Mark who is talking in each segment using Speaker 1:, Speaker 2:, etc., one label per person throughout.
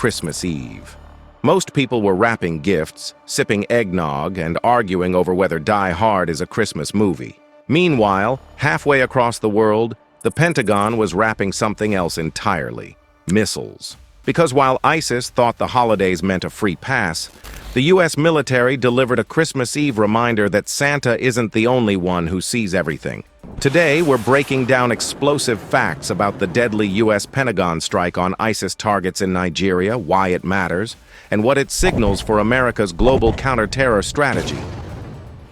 Speaker 1: Christmas Eve. Most people were wrapping gifts, sipping eggnog, and arguing over whether Die Hard is a Christmas movie. Meanwhile, halfway across the world, the Pentagon was wrapping something else entirely: missiles. Because while ISIS thought the holidays meant a free pass, the U.S. military delivered a Christmas Eve reminder that Santa isn't the only one who sees everything. Today, we're breaking down explosive facts about the deadly U.S. Pentagon strike on ISIS targets in Nigeria, why it matters, and what it signals for America's global counter-terror strategy.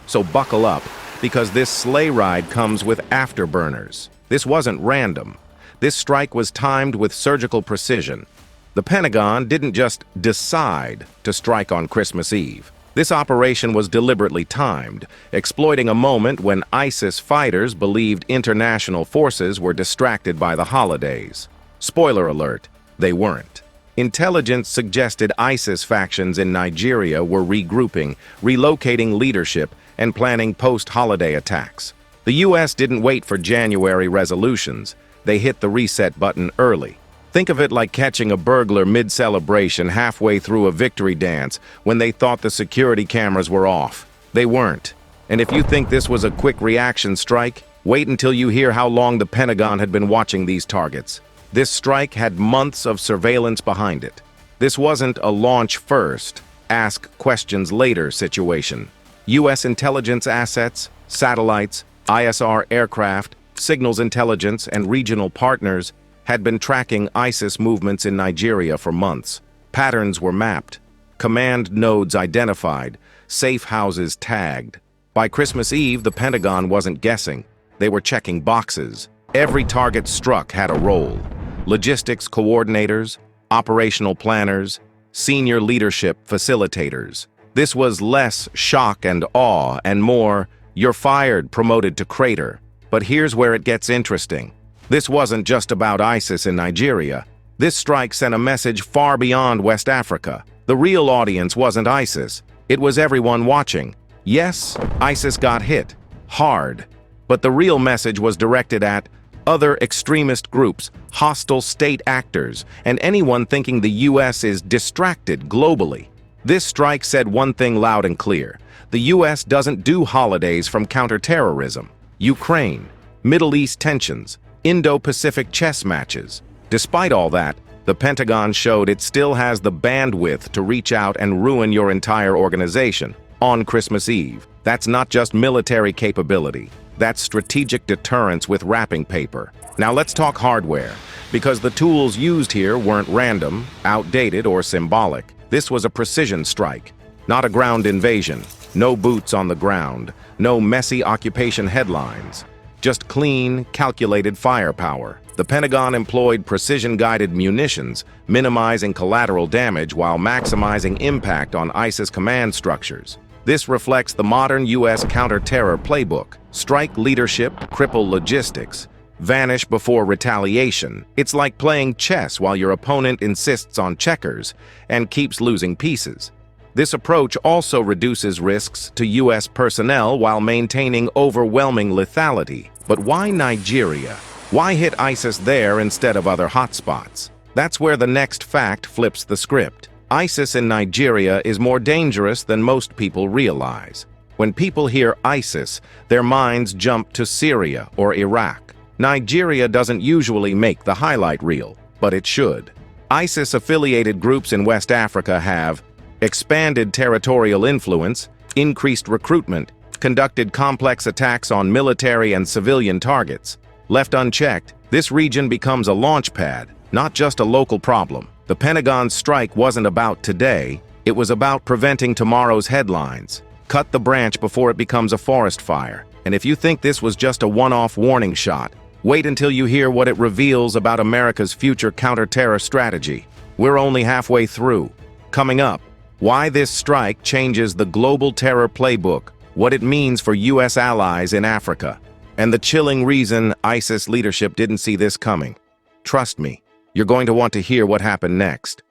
Speaker 1: So buckle up, because this sleigh ride comes with afterburners. This wasn't random. This strike was timed with surgical precision. The Pentagon didn't just decide to strike on Christmas Eve. This operation was deliberately timed, exploiting a moment when ISIS fighters believed international forces were distracted by the holidays. Spoiler alert, they weren't. Intelligence suggested ISIS factions in Nigeria were regrouping, relocating leadership, and planning post-holiday attacks. The U.S. didn't wait for January resolutions. They hit the reset button early. Think of it like catching a burglar mid-celebration halfway through a victory dance when they thought the security cameras were off. They weren't. And if you think this was a quick reaction strike, wait until you hear how long the Pentagon had been watching these targets. This strike had months of surveillance behind it. This wasn't a launch first, ask questions later situation. U.S. intelligence assets, satellites, ISR aircraft, signals intelligence, and regional partners had been tracking ISIS movements in Nigeria for months. Patterns were mapped, command nodes identified, safe houses tagged. By Christmas Eve, the Pentagon wasn't guessing. They were checking boxes. Every target struck had a role. Logistics coordinators, operational planners, senior leadership facilitators. This was less shock and awe and more, "You're fired," promoted to crater. But here's where it gets interesting. This wasn't just about ISIS in Nigeria. This strike sent a message far beyond West Africa. The real audience wasn't ISIS. It was everyone watching. Yes, ISIS got hit. Hard. But the real message was directed at other extremist groups, hostile state actors, and anyone thinking the U.S. is distracted globally. This strike said one thing loud and clear. The U.S. doesn't do holidays from counterterrorism. Ukraine, Middle East tensions, Indo-Pacific chess matches. Despite all that, the Pentagon showed it still has the bandwidth to reach out and ruin your entire organization on Christmas Eve. That's not just military capability. That's strategic deterrence with wrapping paper. Now let's talk hardware, because the tools used here weren't random, outdated, or symbolic. This was a precision strike, not a ground invasion. No boots on the ground, no messy occupation headlines. Just clean, calculated firepower. The Pentagon employed precision-guided munitions, minimizing collateral damage while maximizing impact on ISIS command structures. This reflects the modern U.S. counter-terror playbook. Strike leadership, cripple logistics, vanish before retaliation. It's like playing chess while your opponent insists on checkers and keeps losing pieces. This approach also reduces risks to U.S. personnel while maintaining overwhelming lethality. But why Nigeria? Why hit ISIS there instead of other hotspots? That's where the next fact flips the script. ISIS in Nigeria is more dangerous than most people realize. When people hear ISIS, their minds jump to Syria or Iraq. Nigeria doesn't usually make the highlight reel, but it should. ISIS-affiliated groups in West Africa have expanded territorial influence, increased recruitment, conducted complex attacks on military and civilian targets. Left unchecked, this region becomes a launch pad, not just a local problem. The Pentagon's strike wasn't about today, it was about preventing tomorrow's headlines. Cut the branch before it becomes a forest fire. And if you think this was just a one-off warning shot, wait until you hear what it reveals about America's future counter-terror strategy. We're only halfway through. Coming up, why this strike changes the global terror playbook, what it means for U.S. allies in Africa, and the chilling reason ISIS leadership didn't see this coming. Trust me, you're going to want to hear what happened next.